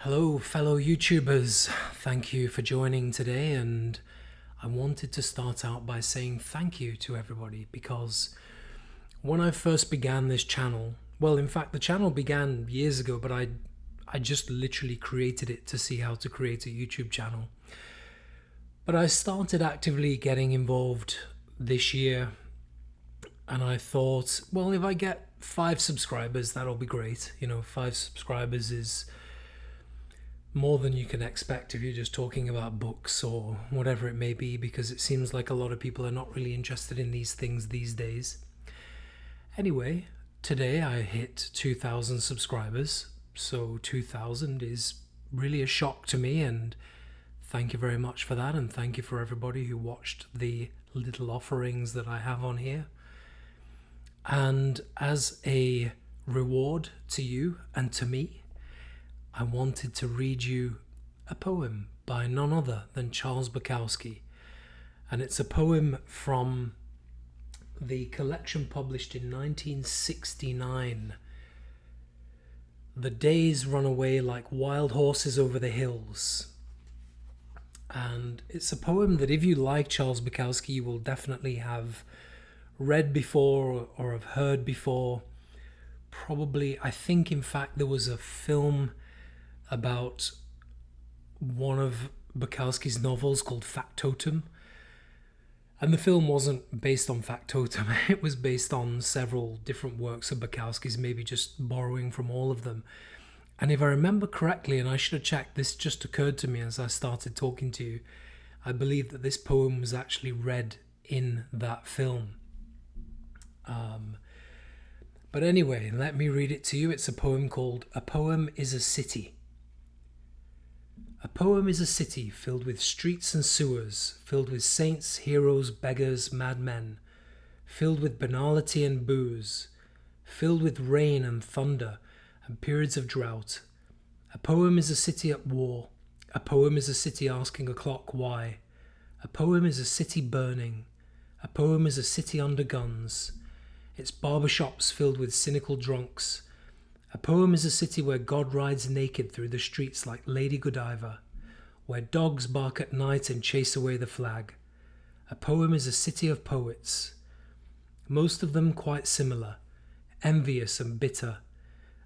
Hello, fellow YouTubers. Thank you for joining today, and I wanted to start out by saying thank you to everybody because when I first began this channel, well, in fact, the channel began years ago, but I just literally created it to see how to create a YouTube channel. But I started actively getting involved this year, and I thought, well, if I get 5 subscribers, that'll be great. 5 subscribers is more than you can expect if you're just talking about books or whatever it may be, because it seems like a lot of people are not really interested in these things these days. Anyway, today I hit 2,000 subscribers, so 2,000 is really a shock to me, and thank you very much for that, and thank you for everybody who watched the little offerings that I have on here. And as a reward to you and to me, I wanted to read you a poem by none other than Charles Bukowski. And it's a poem from the collection published in 1969. The days run away like wild horses over the hills. And it's a poem that if you like Charles Bukowski, you will definitely have read before or have heard before. Probably, I think in fact there was a film about one of Bukowski's novels called Factotum, and the film wasn't based on Factotum. It was based on several different works of Bukowski's, maybe just borrowing from all of them. And if I remember correctly, and I should have checked, this just occurred to me as I started talking to you, I believe that this poem was actually read in that film. But anyway, let me read it to you. It's a poem called A Poem is a City. A poem is a city filled with streets and sewers, filled with saints, heroes, beggars, madmen, filled with banality and booze, filled with rain and thunder and periods of drought. A poem is a city at war. A poem is a city asking a clock why. A poem is a city burning. A poem is a city under guns. Its barbershops filled with cynical drunks. A poem is a city where God rides naked through the streets like Lady Godiva, where dogs bark at night and chase away the flag. A poem is a city of poets, most of them quite similar, envious and bitter.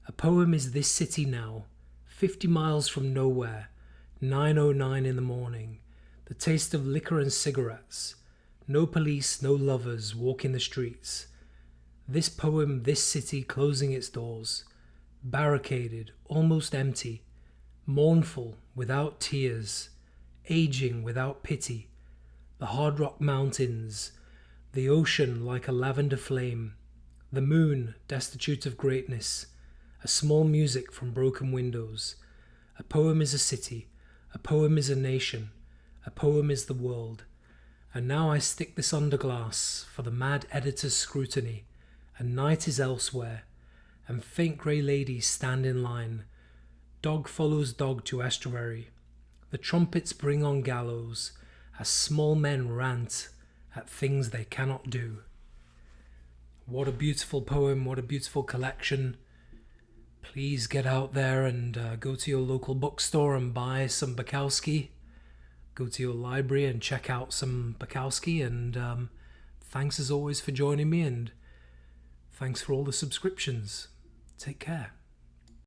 A poem is this city now, 50 miles from nowhere, 9:09 in the morning, the taste of liquor and cigarettes, no police, no lovers walking the streets. This poem, this city closing its doors, barricaded, almost empty, mournful, without tears, aging without pity, the hard rock mountains, the ocean like a lavender flame, the moon destitute of greatness, a small music from broken windows. A poem is a city, a poem is a nation, a poem is the world. And now I stick this under glass for the mad editor's scrutiny, and night is elsewhere, and faint grey ladies stand in line. Dog follows dog to estuary. The trumpets bring on gallows, as small men rant at things they cannot do. What a beautiful poem, what a beautiful collection. Please get out there and go to your local bookstore and buy some Bukowski. Go to your library and check out some Bukowski, and thanks as always for joining me, and thanks for all the subscriptions. Take care.